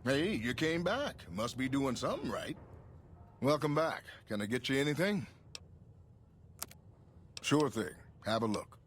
Hey, you came back. Must be doing something right. Welcome back. Can I get you anything? Sure thing. Have a look.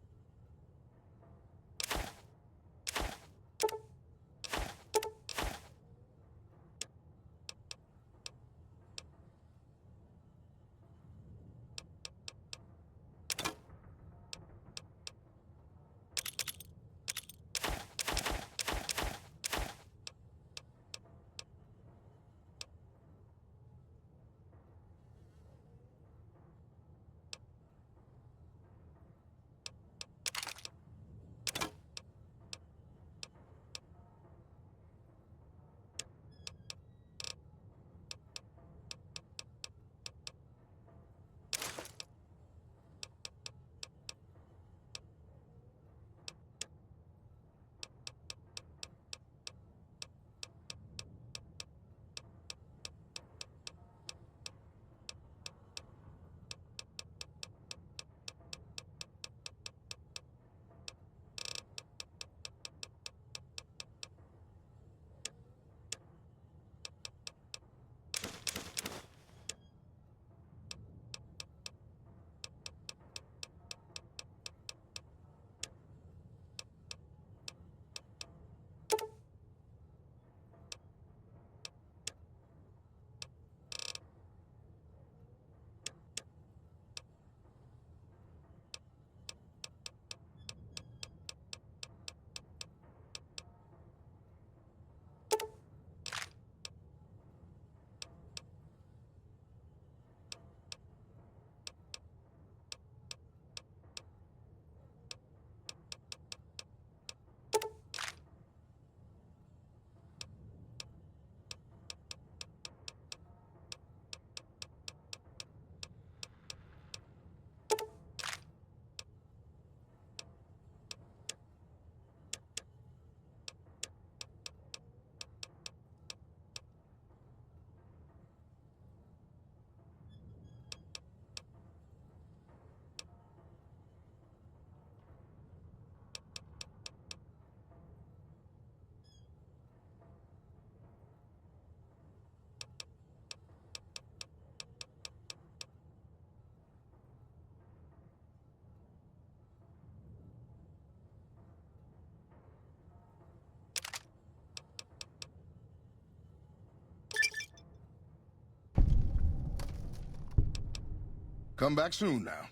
Come back soon now.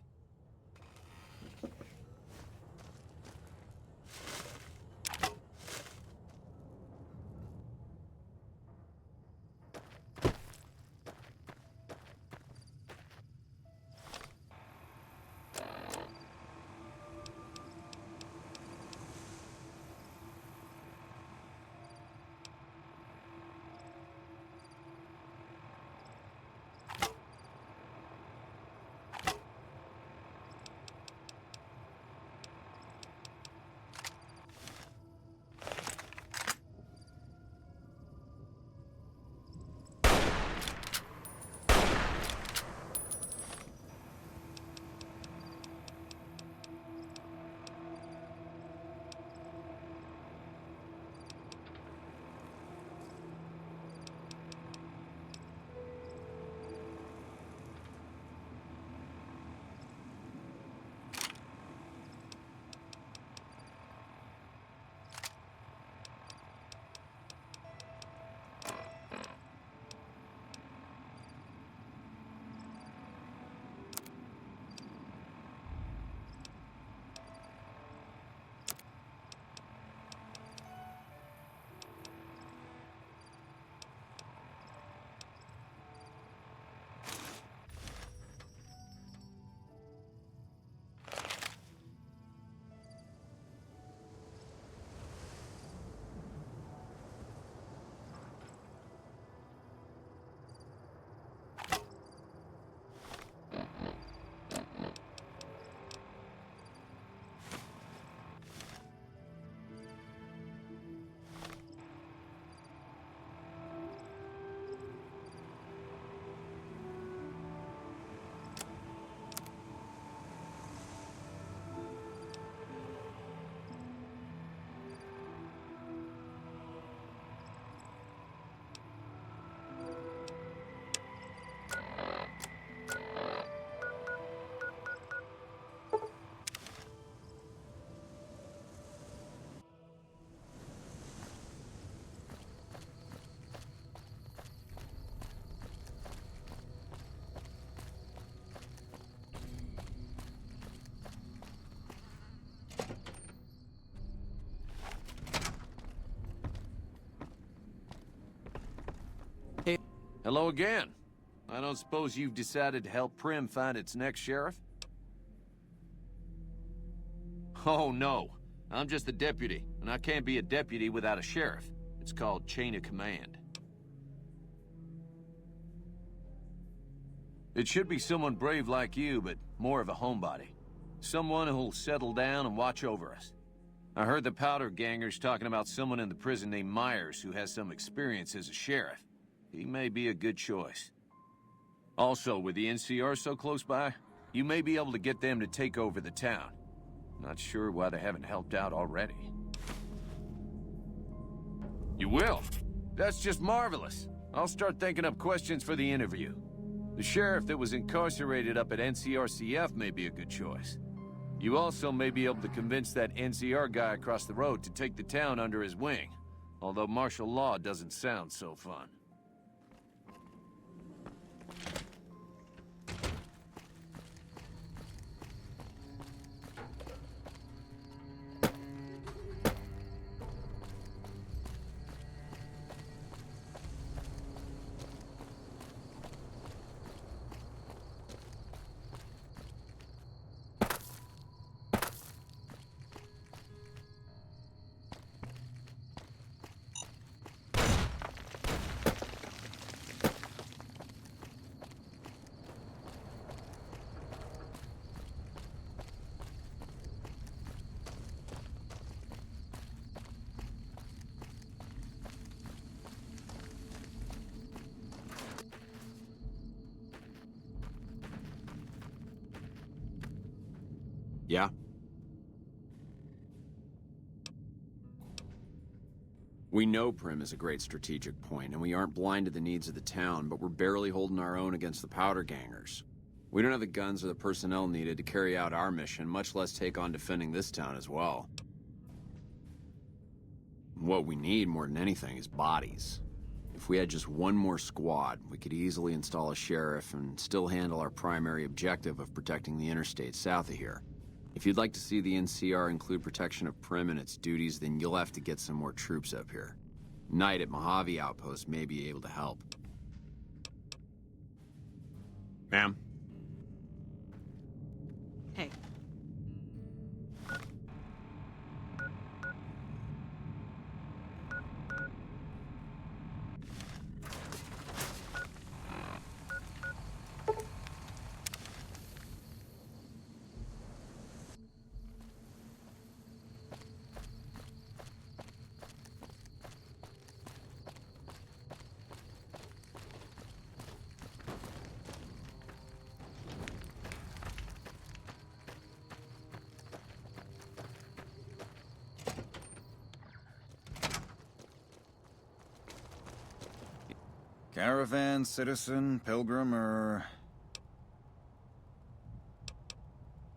Hello again. I don't suppose you've decided to help Prim find its next sheriff? Oh, no. I'm just the deputy, and I can't be a deputy without a sheriff. It's called chain of command. It should be someone brave like you, but more of a homebody. Someone who'll settle down and watch over us. I heard the Powder Gangers talking about someone in the prison named Myers who has some experience as a sheriff. He may be a good choice. Also, with the NCR so close by, you may be able to get them to take over the town. Not sure why they haven't helped out already. You will? That's just marvelous. I'll start thinking up questions for the interview. The sheriff that was incarcerated up at NCRCF may be a good choice. You also may be able to convince that NCR guy across the road to take the town under his wing, although martial law doesn't sound so fun. Yeah? We know Prim is a great strategic point, and we aren't blind to the needs of the town, but we're barely holding our own against the Powder Gangers. We don't have the guns or the personnel needed to carry out our mission, much less take on defending this town as well. What we need more than anything is bodies. If we had just one more squad, we could easily install a sheriff and still handle our primary objective of protecting the interstate south of here. If you'd like to see the NCR include protection of Prim and its duties, then you'll have to get some more troops up here. Knight at Mojave Outpost may be able to help. Ma'am? Hey. Caravan, citizen, pilgrim, or...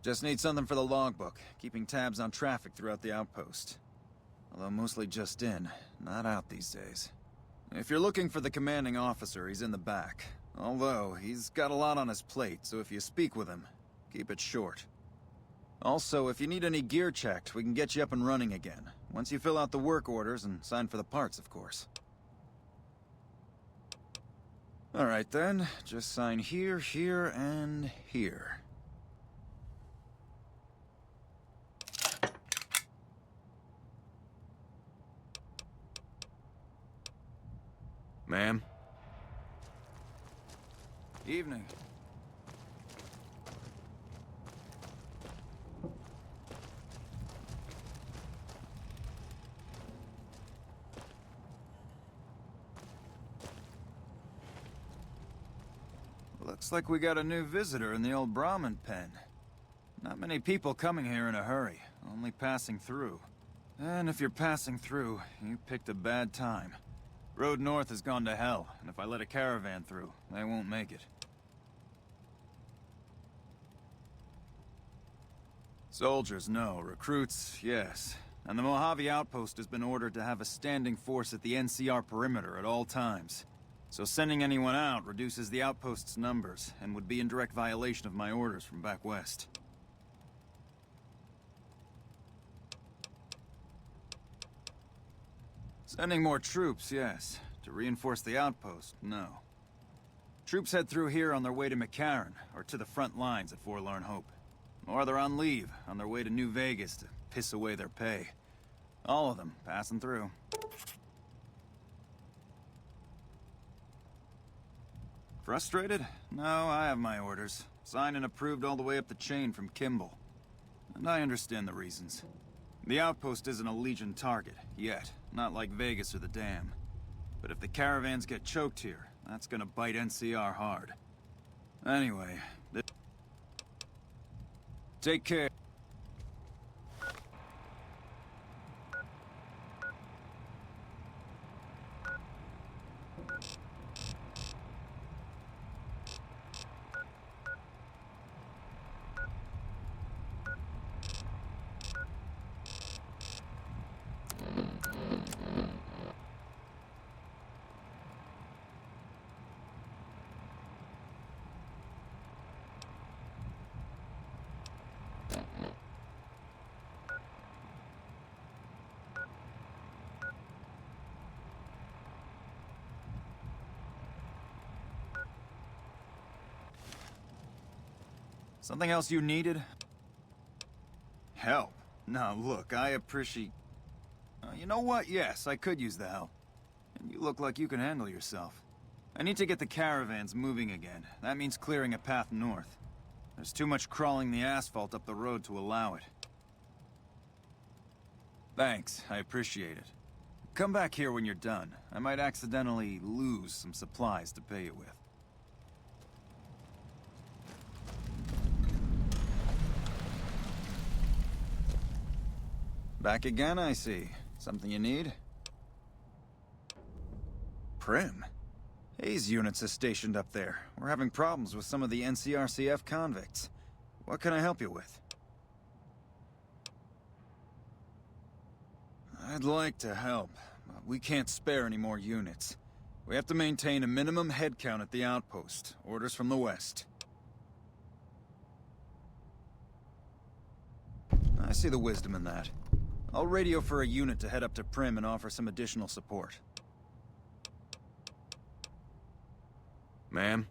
Just need something for the logbook, keeping tabs on traffic throughout the outpost. Although mostly just in, not out these days. If you're looking for the commanding officer, he's in the back. Although, he's got a lot on his plate, so if you speak with him, keep it short. Also, if you need any gear checked, we can get you up and running again. Once you fill out the work orders and sign for the parts, of course. Alright then, just sign here, here, and here. Ma'am? Evening. Looks like we got a new visitor in the old Brahmin pen. Not many people coming here in a hurry, only passing through. And if you're passing through, you picked a bad time. Road north has gone to hell, and if I let a caravan through, they won't make it. Soldiers, no. Recruits, yes. And the Mojave Outpost has been ordered to have a standing force at the NCR perimeter at all times. So sending anyone out reduces the outpost's numbers, and would be in direct violation of my orders from back west. Sending more troops, yes. To reinforce the outpost, no. Troops head through here on their way to McCarran, or to the front lines at Forlorn Hope. Or they're on leave, on their way to New Vegas to piss away their pay. All of them passing through. Frustrated? No, I have my orders. Signed and approved all the way up the chain from Kimball. And I understand the reasons. The outpost isn't a Legion target, yet. Not like Vegas or the Dam. But if the caravans get choked here, that's gonna bite NCR hard. Anyway, take care. Something else you needed? Help? Now look, I appreciate... you know what? Yes, I could use the help. And you look like you can handle yourself. I need to get the caravans moving again. That means clearing a path north. There's too much crawling the asphalt up the road to allow it. Thanks, I appreciate it. Come back here when you're done. I might accidentally lose some supplies to pay you with. Back again, I see. Something you need? Prim? Hayes units is stationed up there. We're having problems with some of the NCRCF convicts. What can I help you with? I'd like to help, but we can't spare any more units. We have to maintain a minimum headcount at the outpost. Orders from the west. I see the wisdom in that. I'll radio for a unit to head up to Prim and offer some additional support. Ma'am?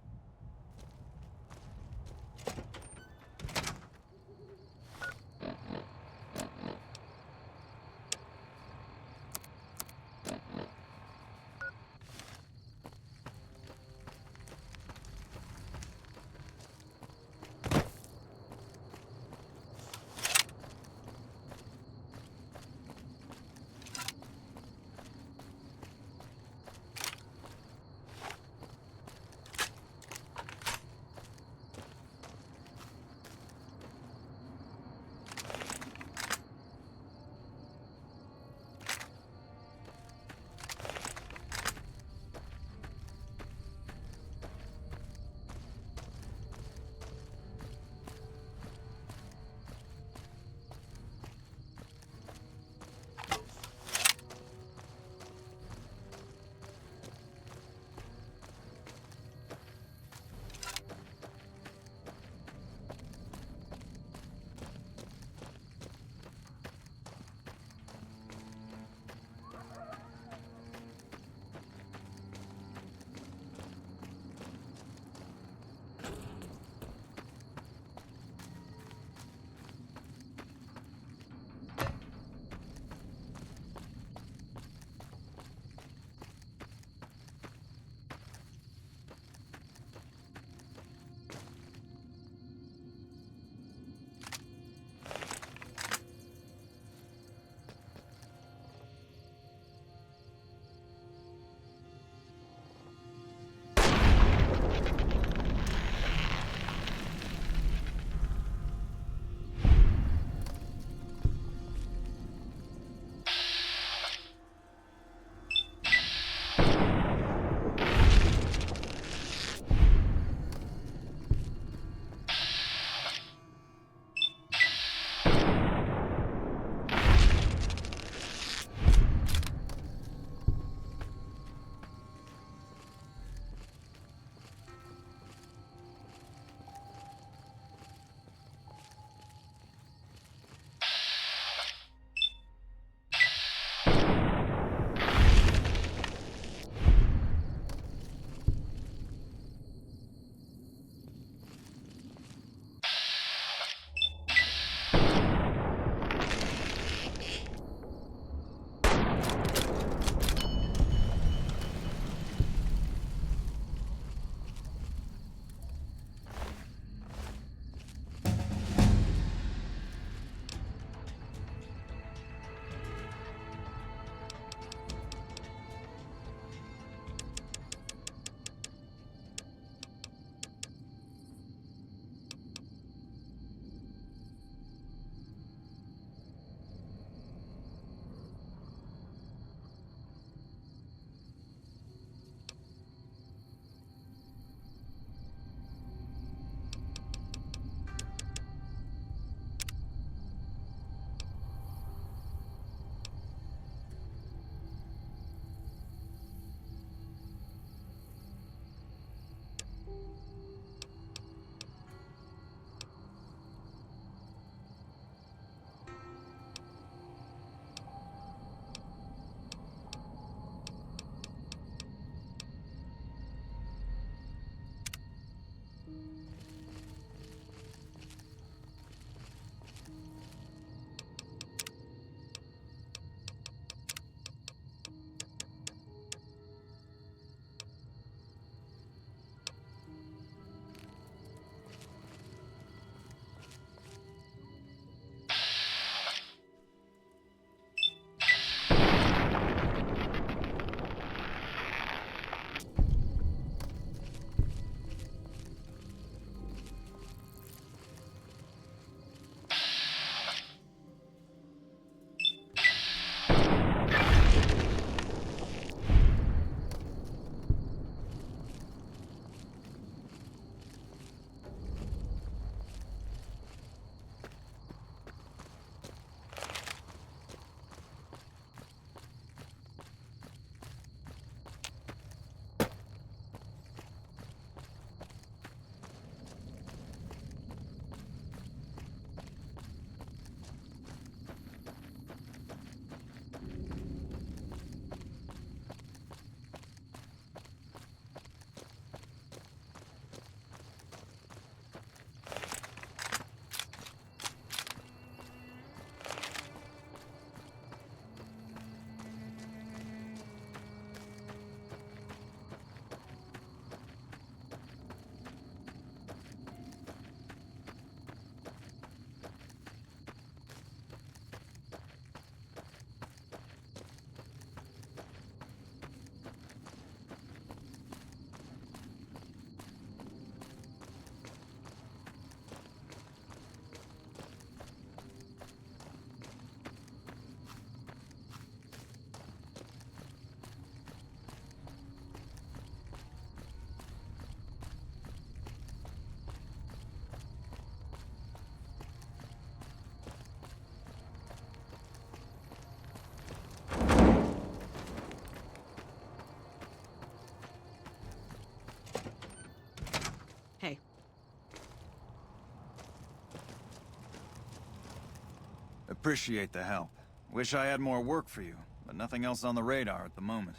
Appreciate the help. Wish I had more work for you, but nothing else on the radar at the moment.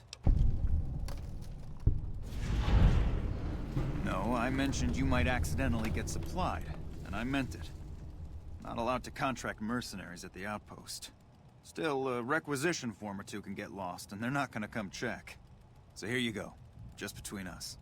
No, I mentioned you might accidentally get supplied, and I meant it. Not allowed to contract mercenaries at the outpost. Still, a requisition form or two can get lost, and they're not gonna come check. So here you go, just between us.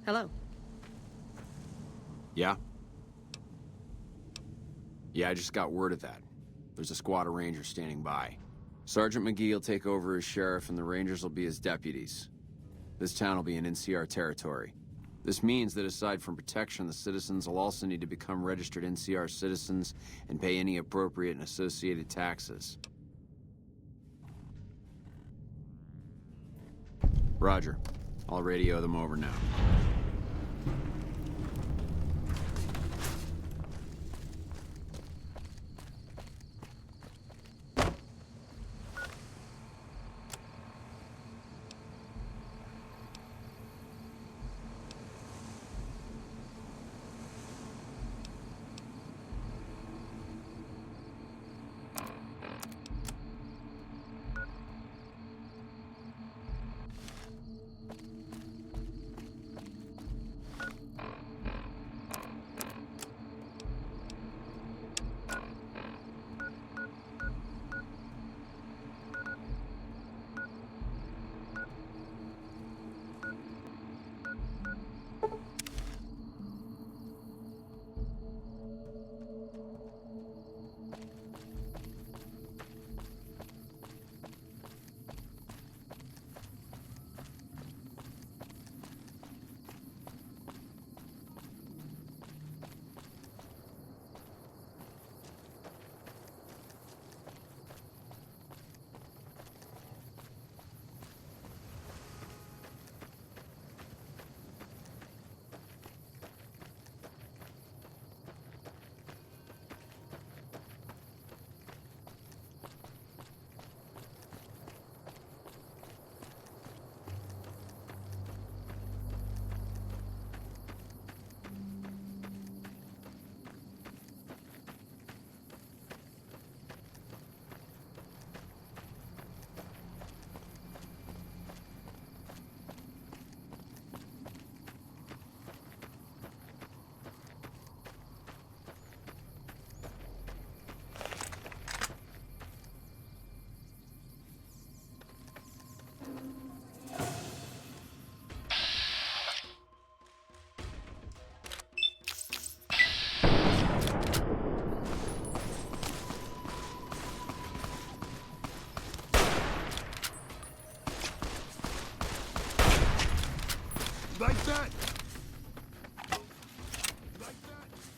Hello. Yeah? Yeah, I just got word of that. There's a squad of Rangers standing by. Sergeant McGee will take over as sheriff and the Rangers will be his deputies. This town will be in NCR territory. This means that aside from protection, the citizens will also need to become registered NCR citizens and pay any appropriate and associated taxes. Roger. I'll radio them over now. Like that! Like that!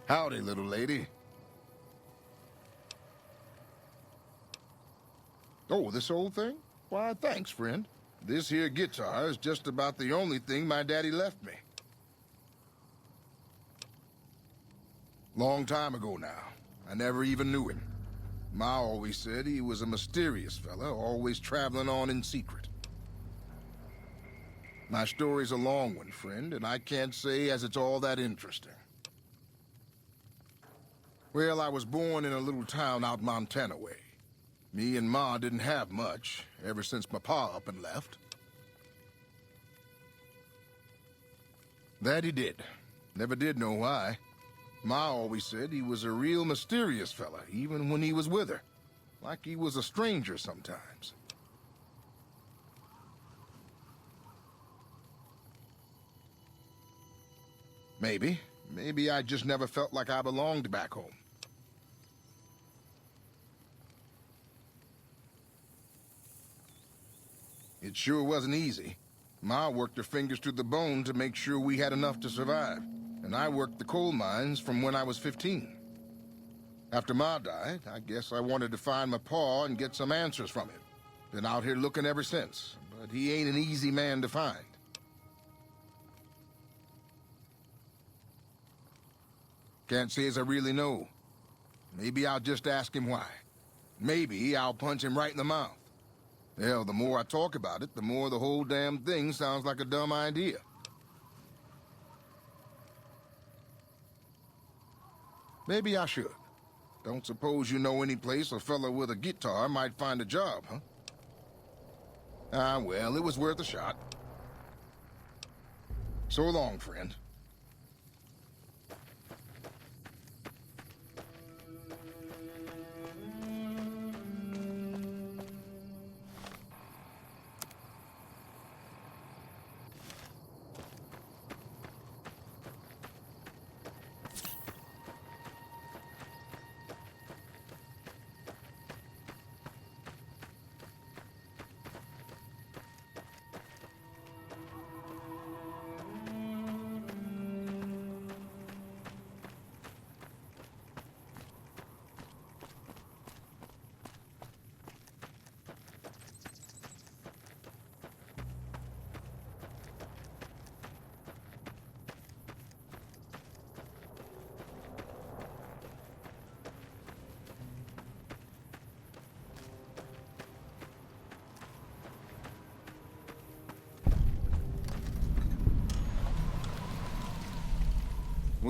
Howdy, little lady. Oh, this old thing? Why, thanks, friend. This here guitar is just about the only thing my daddy left me. Long time ago now. I never even knew him. Ma always said he was a mysterious fella, always traveling on in secret. My story's a long one, friend, and I can't say as it's all that interesting. Well, I was born in a little town out Montana way. Me and Ma didn't have much, ever since my pa up and left. That he did. Never did know why. Ma always said he was a real mysterious fella, even when he was with her. Like he was a stranger sometimes. Maybe. Maybe I just never felt like I belonged back home. It sure wasn't easy. Ma worked her fingers to the bone to make sure we had enough to survive. And I worked the coal mines from when I was 15. After Ma died, I guess I wanted to find my pa and get some answers from him. Been out here looking ever since, but he ain't an easy man to find. Can't say as I really know. Maybe I'll just ask him why. Maybe I'll punch him right in the mouth. Hell, the more I talk about it, the more the whole damn thing sounds like a dumb idea. Maybe I should. Don't suppose you know any place a fella with a guitar might find a job, huh? Ah, well, it was worth a shot. So long, friend.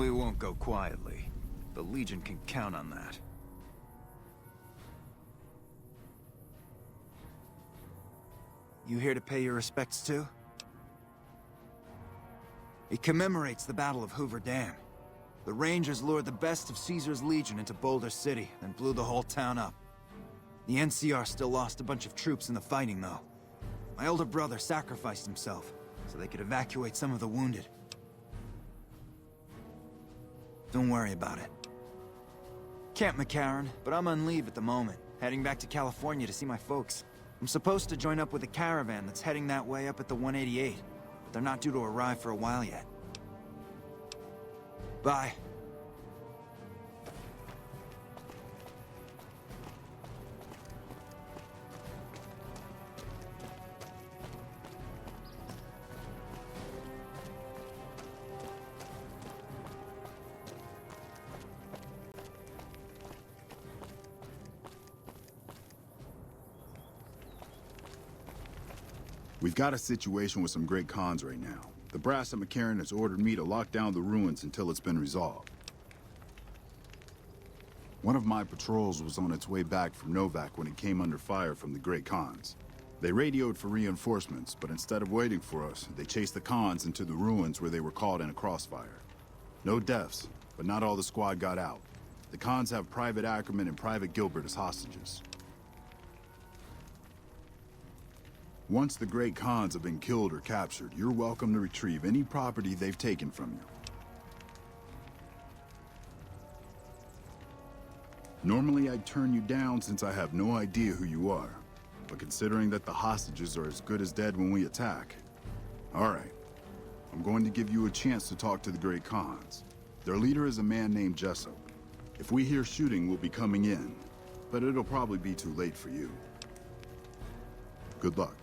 We won't go quietly. The Legion can count on that. You here to pay your respects too? It commemorates the Battle of Hoover Dam. The Rangers lured the best of Caesar's Legion into Boulder City, and blew the whole town up. The NCR still lost a bunch of troops in the fighting, though. My older brother sacrificed himself, so they could evacuate some of the wounded. Don't worry about it. Camp McCarran, but I'm on leave at the moment, heading back to California to see my folks. I'm supposed to join up with a caravan that's heading that way up at the 188, but they're not due to arrive for a while yet. Bye. We've got a situation with some great cons right now. The brass at McCarran has ordered me to lock down the ruins until it's been resolved. One of my patrols was on its way back from Novak when it came under fire from the great cons. They radioed for reinforcements, but instead of waiting for us, they chased the cons into the ruins where they were caught in a crossfire. No deaths, but not all the squad got out. The cons have Private Ackerman and Private Gilbert as hostages. Once the great cons have been killed or captured, you're welcome to retrieve any property they've taken from you. Normally I'd turn you down since I have no idea who you are, but considering that the hostages are as good as dead when we attack, all right, I'm going to give you a chance to talk to the great cons. Their leader is a man named Jessup. If we hear shooting, we'll be coming in, but it'll probably be too late for you. Good luck.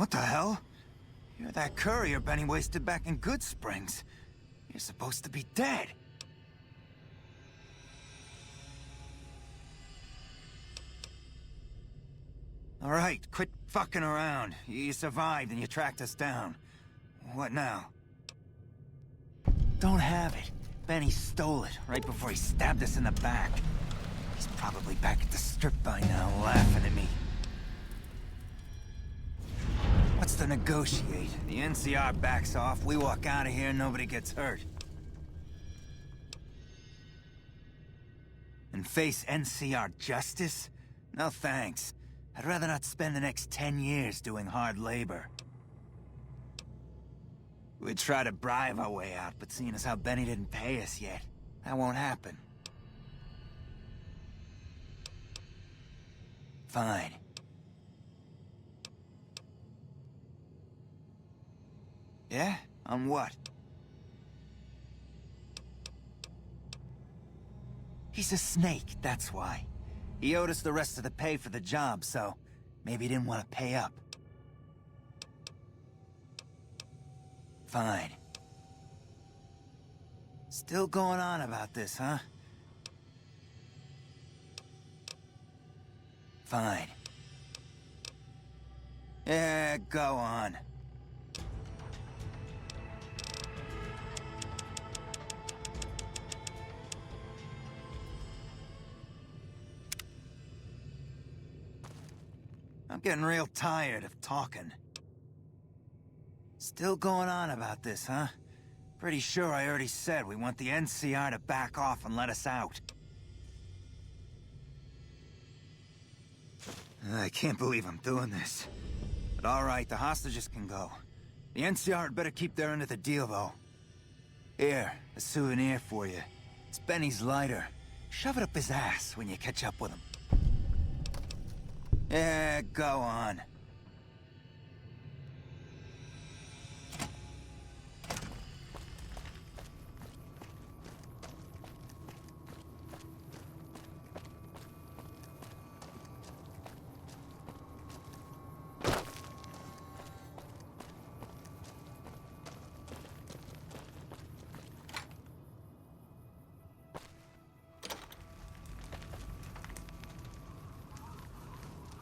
What the hell? You're that courier Benny wasted back in Good Springs. You're supposed to be dead. All right, quit fucking around. You survived and you tracked us down. What now? Don't have it. Benny stole it right before he stabbed us in the back. He's probably back at the strip by now, laughing at me. What's to negotiate? The NCR backs off, we walk out of here, nobody gets hurt. And face NCR justice? No thanks. I'd rather not spend the next 10 years doing hard labor. We'd try to bribe our way out, but seeing as how Benny didn't pay us yet, that won't happen. Fine. Yeah? On what? He's a snake, that's why. He owed us the rest of the pay for the job, so maybe he didn't want to pay up. Fine. Still going on about this, huh? Fine. Yeah, go on. I'm getting real tired of talking. Still going on about this, huh? Pretty sure I already said we want the NCR to back off and let us out. I can't believe I'm doing this. But alright, the hostages can go. The NCR had better keep their end of the deal, though. Here, a souvenir for you. It's Benny's lighter. Shove it up his ass when you catch up with him. Yeah, go on.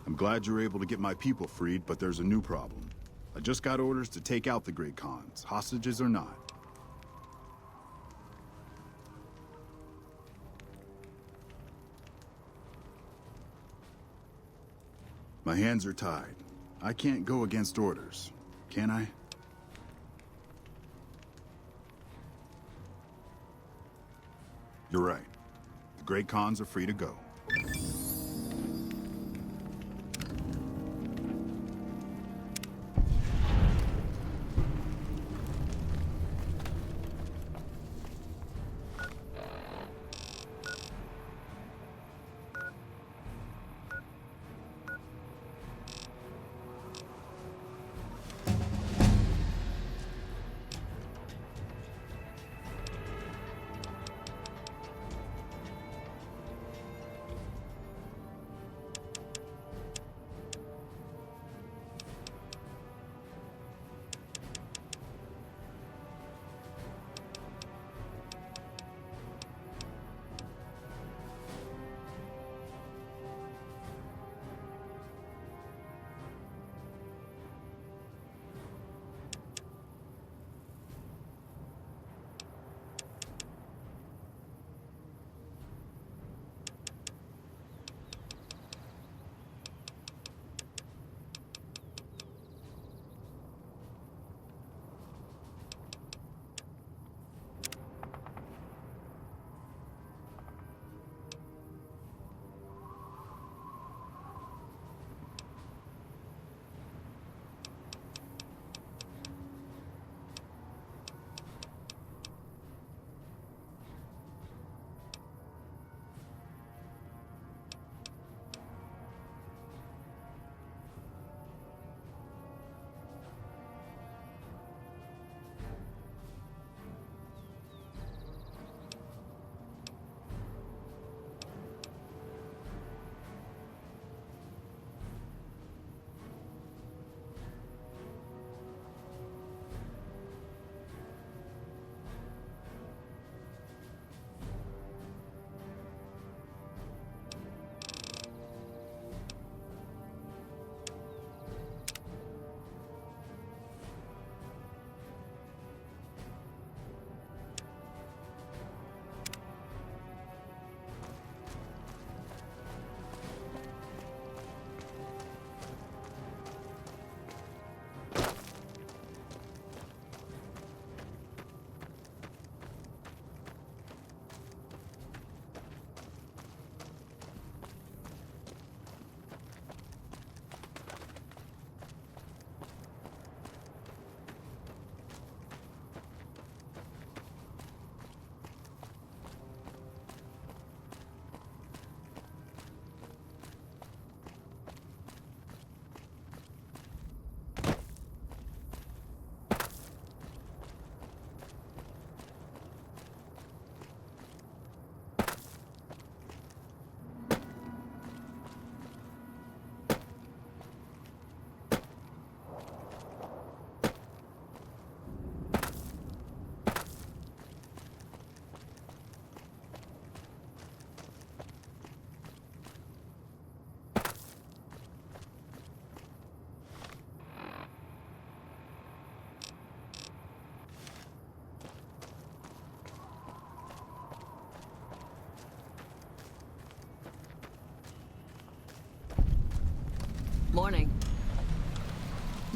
I'm glad you were able to get my people freed, but there's a new problem. I just got orders to take out the Great Khans, hostages or not. My hands are tied. I can't go against orders, can I? You're right. The Great Khans are free to go.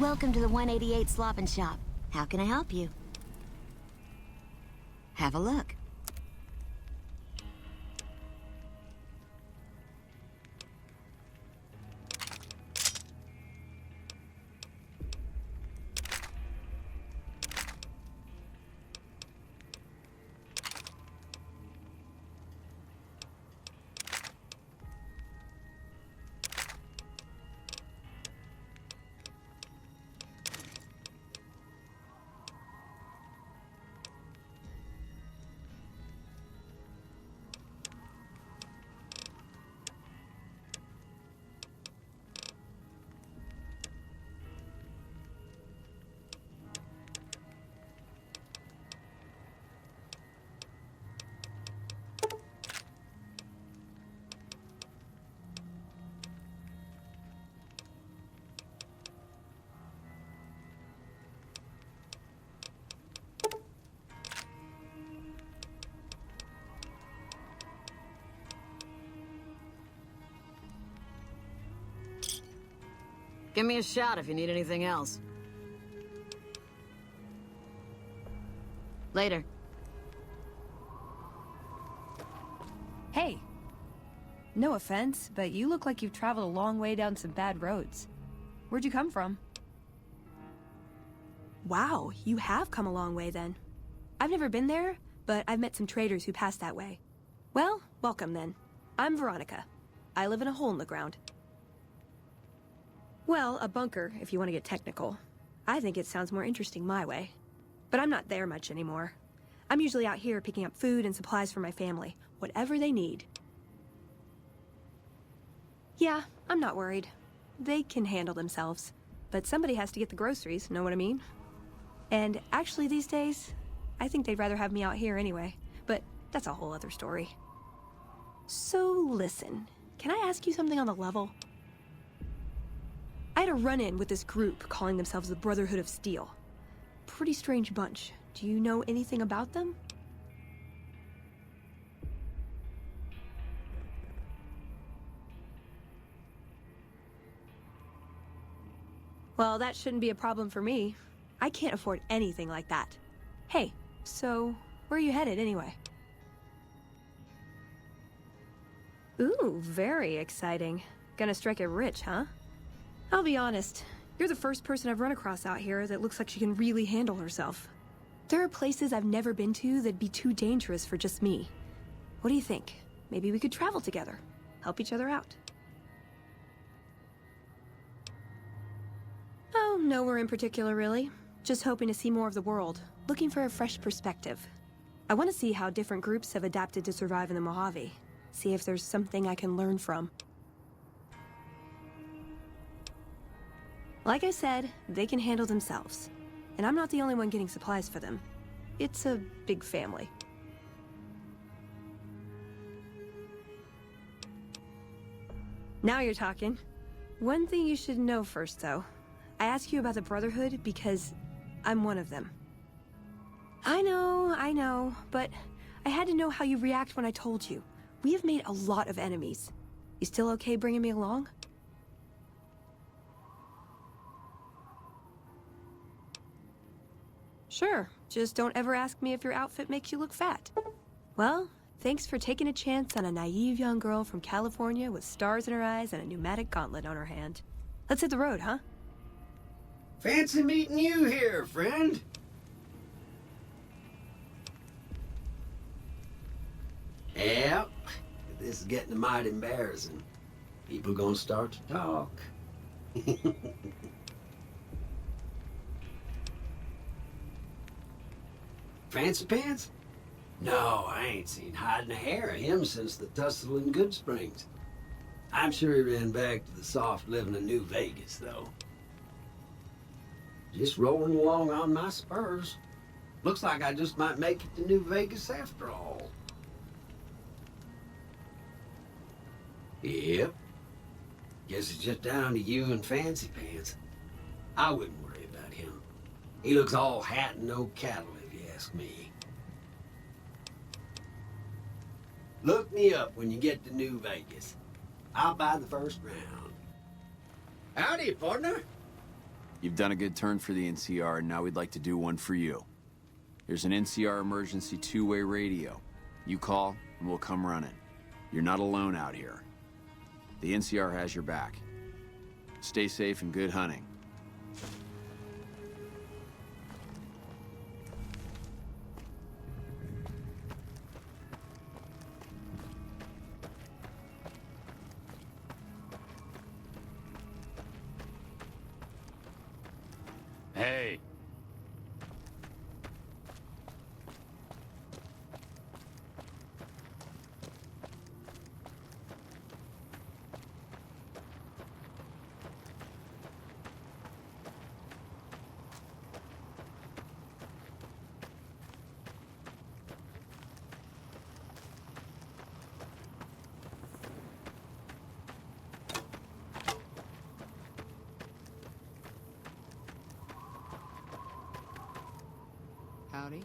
Welcome to the 188 Slop and Shop. How can I help you? Have a look. Give me a shout if you need anything else. Later. Hey. No offense, but you look like you've traveled a long way down some bad roads. Where'd you come from? Wow, you have come a long way then. I've never been there, but I've met some traders who pass that way. Well, welcome then. I'm Veronica. I live in a hole in the ground. Well, a bunker, if you want to get technical. I think it sounds more interesting my way. But I'm not there much anymore. I'm usually out here picking up food and supplies for my family, whatever they need. Yeah, I'm not worried. They can handle themselves. But somebody has to get the groceries, know what I mean? And actually these days, I think they'd rather have me out here anyway. But that's a whole other story. So listen, can I ask you something on the level? I had a run-in with this group calling themselves the Brotherhood of Steel. Pretty strange bunch. Do you know anything about them? Well, that shouldn't be a problem for me. I can't afford anything like that. Hey, so where are you headed anyway? Ooh, very exciting. Gonna strike it rich, huh? I'll be honest, you're the first person I've run across out here that looks like she can really handle herself. There are places I've never been to that'd be too dangerous for just me. What do you think? Maybe we could travel together, help each other out. Oh, nowhere in particular, really. Just hoping to see more of the world, looking for a fresh perspective. I want to see how different groups have adapted to survive in the Mojave, see if there's something I can learn from. Like I said, they can handle themselves. And I'm not the only one getting supplies for them. It's a big family. Now you're talking. One thing you should know first, though. I ask you about the Brotherhood because I'm one of them. I know, but I had to know how you react when I told you. We have made a lot of enemies. You still okay bringing me along? Sure, just don't ever ask me if your outfit makes you look fat. Well, thanks for taking a chance on a naive young girl from California with stars in her eyes and a pneumatic gauntlet on her hand. Let's hit the road, huh? Fancy meeting you here, friend. Yep, this is getting mighty embarrassing. People gonna start to talk. Fancy Pants? No, I ain't seen hide nor hair of him since the tussle in Good Springs. I'm sure he ran back to the soft living of New Vegas, though. Just rolling along on my spurs. Looks like I just might make it to New Vegas after all. Yep. Guess it's just down to you and Fancy Pants. I wouldn't worry about him. He looks all hat and no cattle, if you ask me. Look me up when you get to New Vegas. I'll buy the first round. Howdy, partner. You've done a good turn for the NCR, and now we'd like to do one for you. There's an NCR emergency two-way radio. You call, and we'll come running. You're not alone out here. The NCR has your back. Stay safe and good hunting. Hey. Howdy.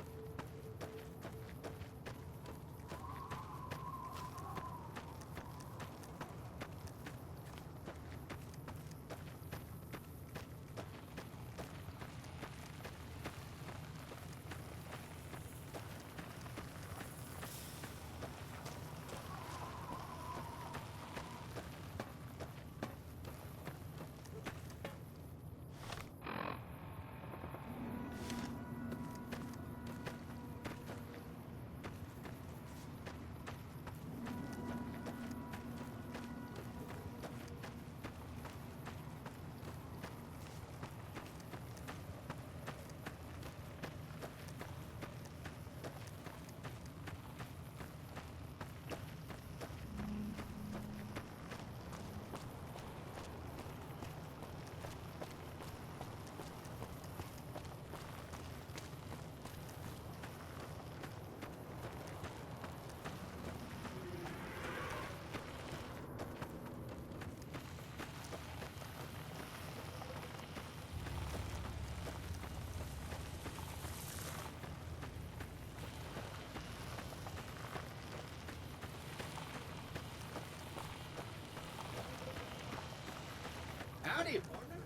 Howdy, partner.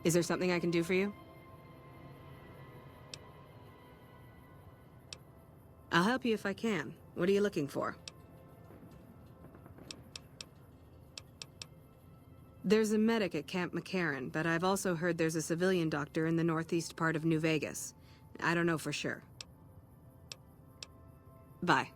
Is there something I can do for you? I'll help you if I can. What are you looking for? There's a medic at Camp McCarran, but I've also heard there's a civilian doctor in the northeast part of New Vegas. I don't know for sure. Bye.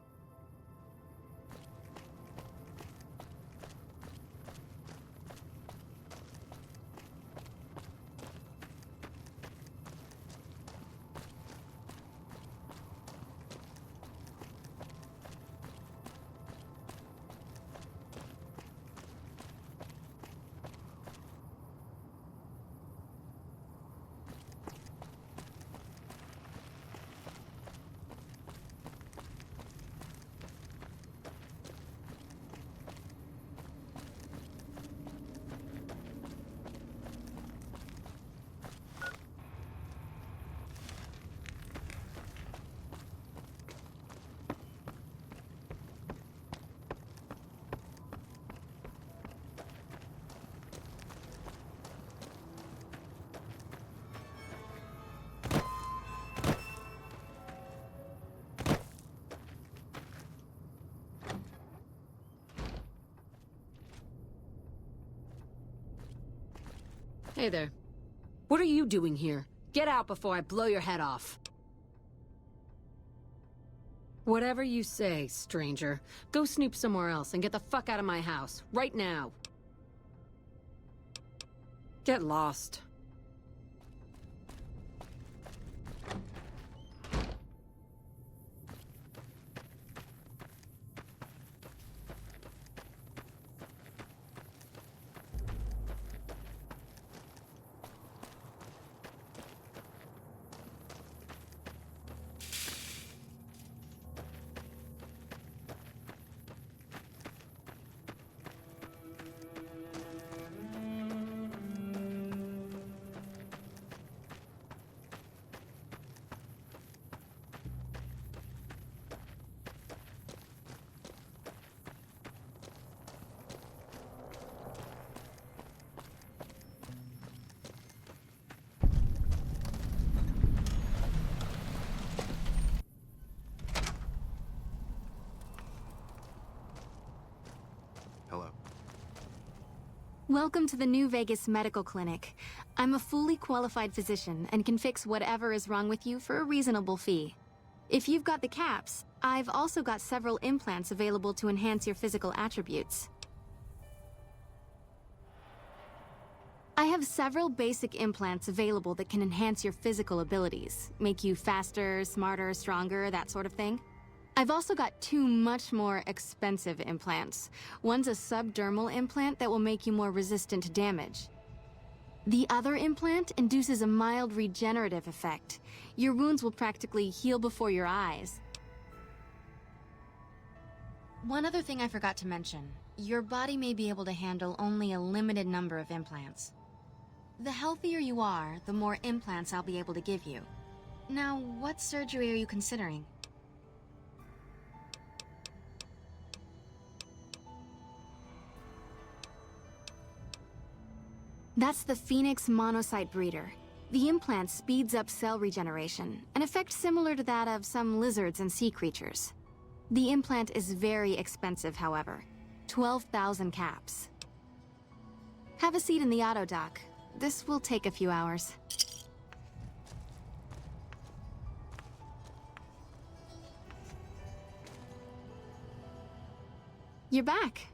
Hey there. What are you doing here? Get out before I blow your head off. Whatever you say, stranger. Go snoop somewhere else and get the fuck out of my house, right now. Get lost. Hello. Welcome to the New Vegas Medical Clinic. I'm a fully qualified physician and can fix whatever is wrong with you for a reasonable fee. If you've got the caps, I've also got several implants available to enhance your physical attributes. I have several basic implants available that can enhance your physical abilities, make you faster, smarter, stronger, that sort of thing. I've also got two much more expensive implants. One's a subdermal implant that will make you more resistant to damage. The other implant induces a mild regenerative effect. Your wounds will practically heal before your eyes. One other thing I forgot to mention. Your body may be able to handle only a limited number of implants. The healthier you are, the more implants I'll be able to give you. Now, what surgery are you considering? That's the Phoenix monocyte breeder. The implant speeds up cell regeneration, an effect similar to that of some lizards and sea creatures. The implant is very expensive, however. 12,000 caps. Have a seat in the auto dock. This will take a few hours. You're back.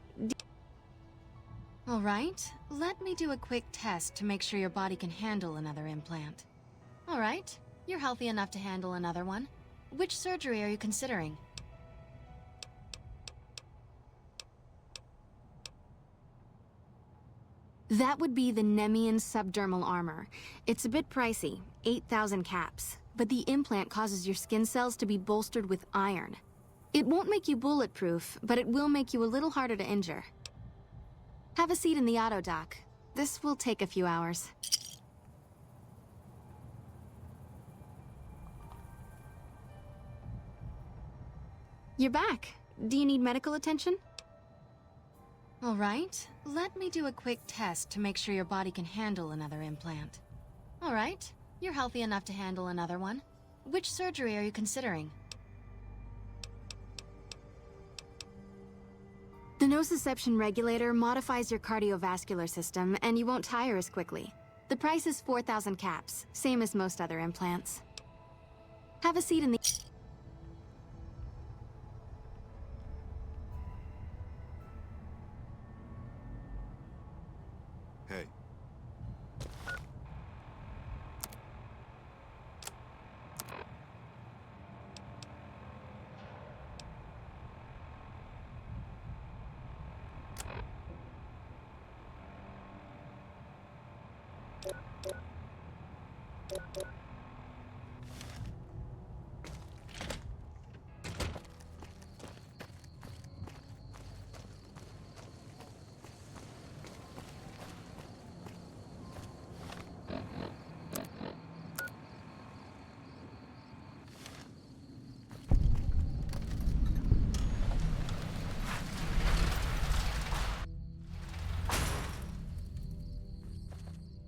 All right, let me do a quick test to make sure your body can handle another implant. All right, you're healthy enough to handle another one. Which surgery are you considering? That would be the Nemean subdermal armor. It's a bit pricey, 8,000 caps, but the implant causes your skin cells to be bolstered with iron. It won't make you bulletproof, but it will make you a little harder to injure. Have a seat in the auto dock. This will take a few hours. You're back. Do you need medical attention? All right, let me do a quick test to make sure your body can handle another implant. All right, you're healthy enough to handle another one. Which surgery are you considering? The nociception regulator modifies your cardiovascular system, and you won't tire as quickly. The price is 4,000 caps, same as most other implants. Have a seat in the... Hey.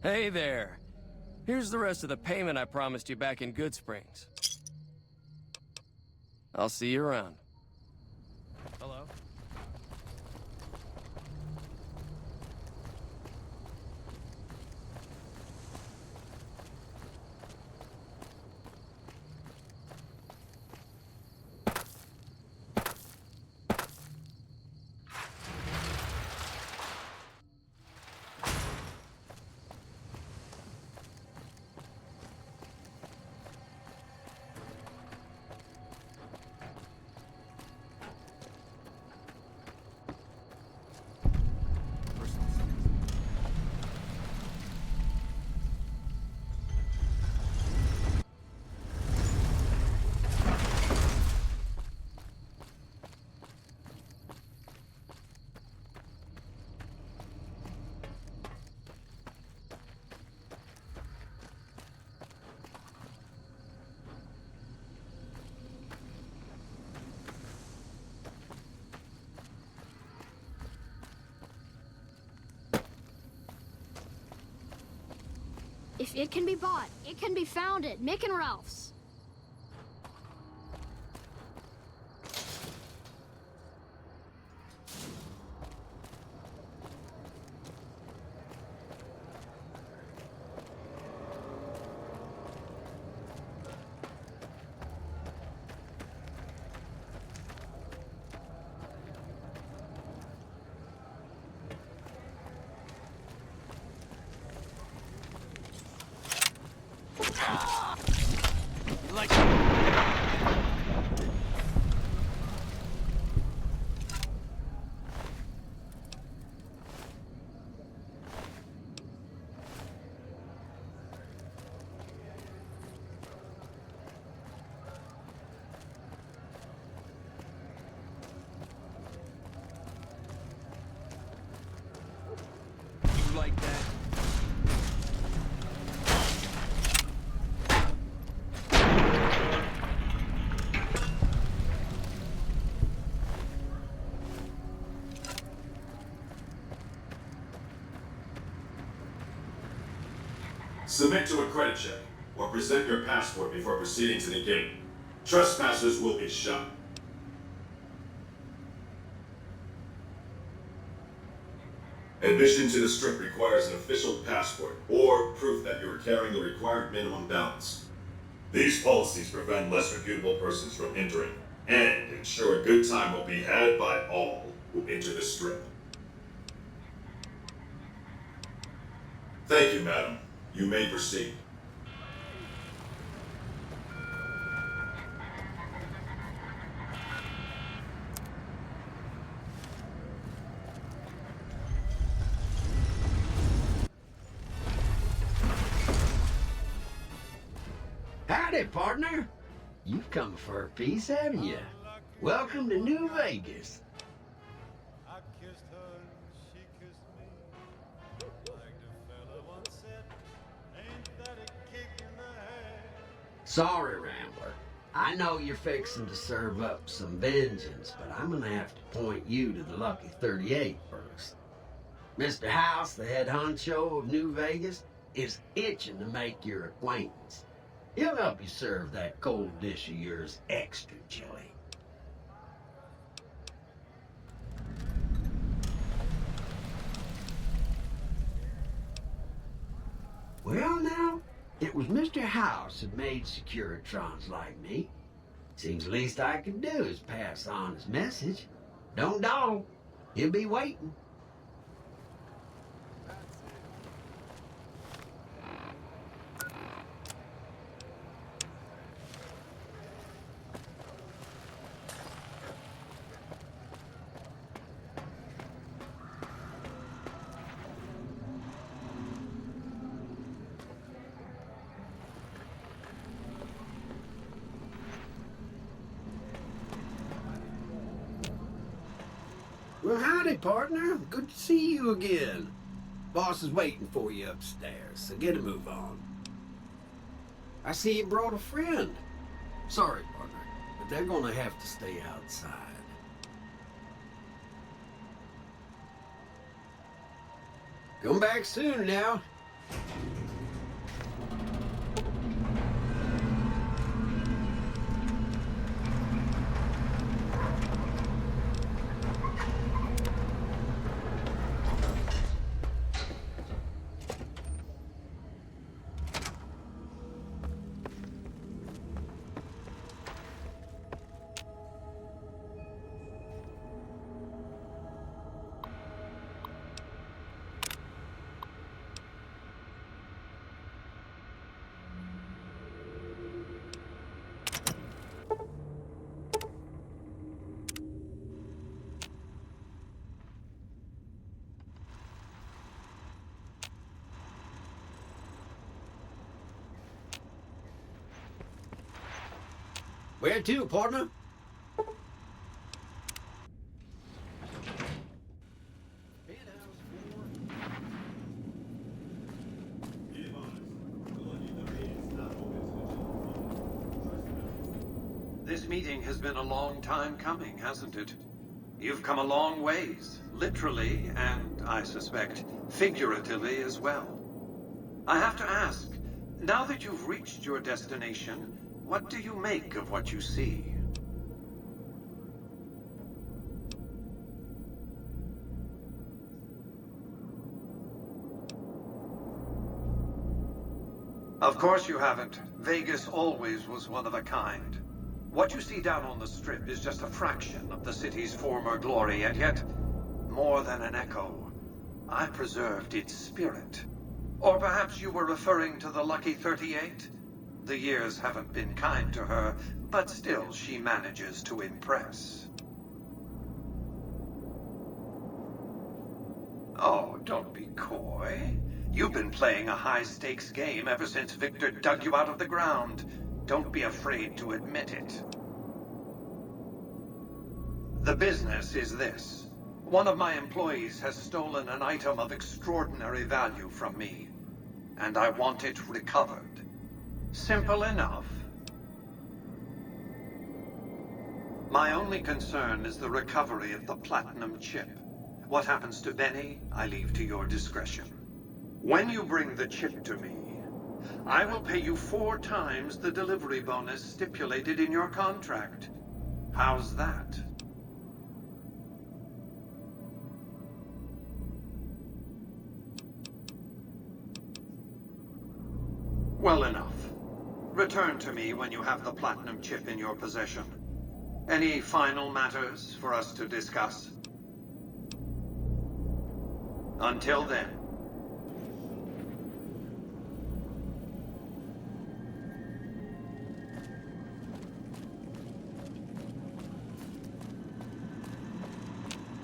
Hey there. Here's the rest of the payment I promised you back in Good Springs. I'll see you around. Hello? If it can be bought, it can be found at Mick and Ralph's. Like that. Submit to a credit check, or present your passport before proceeding to the gate. Trespassers will be shot. Admission to the strip requires an official passport, or proof that you are carrying the required minimum balance. These policies prevent less reputable persons from entering, and ensure a good time will be had by all who enter the strip. Thank you, madam. You may proceed. Howdy, partner. You've come for a piece, haven't you? Welcome to New Vegas. Sorry, Rambler. I know you're fixing to serve up some vengeance, but I'm gonna have to point you to the Lucky 38 first. Mr. House, the head honcho of New Vegas, is itching to make your acquaintance. He'll help you serve that cold dish of yours extra chili. Well, now, it was Mr. House that made Securitrons like me. Seems the least I could do is pass on his message. Don't dawdle. He'll be waiting. Well, howdy, partner. Good to see you again. Boss is waiting for you upstairs, so get a move on. I see you brought a friend. Sorry, partner, but they're gonna have to stay outside. Come back soon now. Where to, partner? This meeting has been a long time coming, hasn't it? You've come a long ways, literally, and I suspect figuratively as well. I have to ask, now that you've reached your destination, what do you make of what you see? Of course you haven't. Vegas always was one of a kind. What you see down on the Strip is just a fraction of the city's former glory, and yet, more than an echo, I preserved its spirit. Or perhaps you were referring to the Lucky 38? The years haven't been kind to her, but still she manages to impress. Oh, don't be coy. You've been playing a high-stakes game ever since Victor dug you out of the ground. Don't be afraid to admit it. The business is this. One of my employees has stolen an item of extraordinary value from me, and I want it recovered. Simple enough. My only concern is the recovery of the platinum chip. What happens to Benny, I leave to your discretion. When you bring the chip to me, I will pay you 4 times the delivery bonus stipulated in your contract. How's that? Well enough. Return to me when you have the platinum chip in your possession. Any final matters for us to discuss? Until then.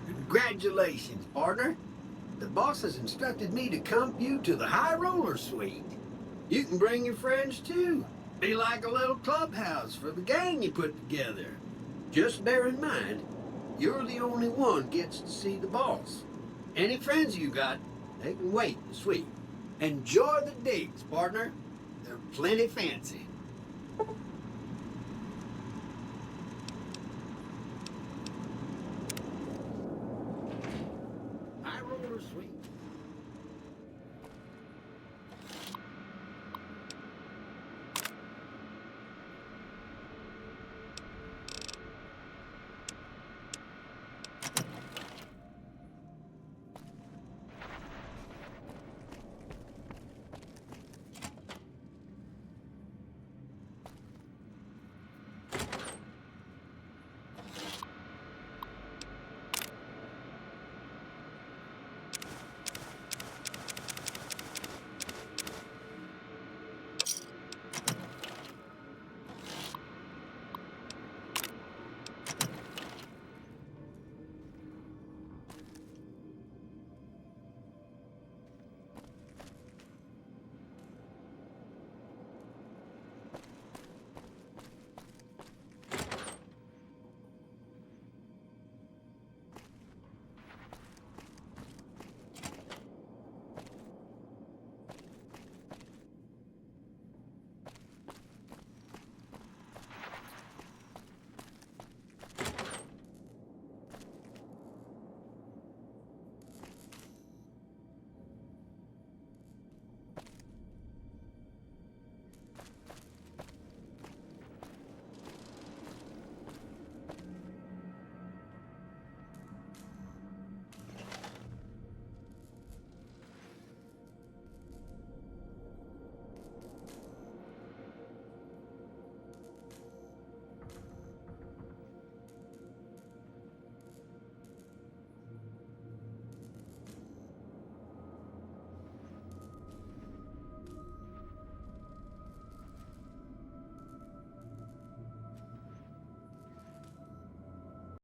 Congratulations, partner. The boss has instructed me to comp you to the High Roller Suite. You can bring your friends too. Be like a little clubhouse for the gang you put together. Just bear in mind, you're the only one gets to see the boss. Any friends you got, they can wait in the suite. Enjoy the digs, partner. They're plenty fancy.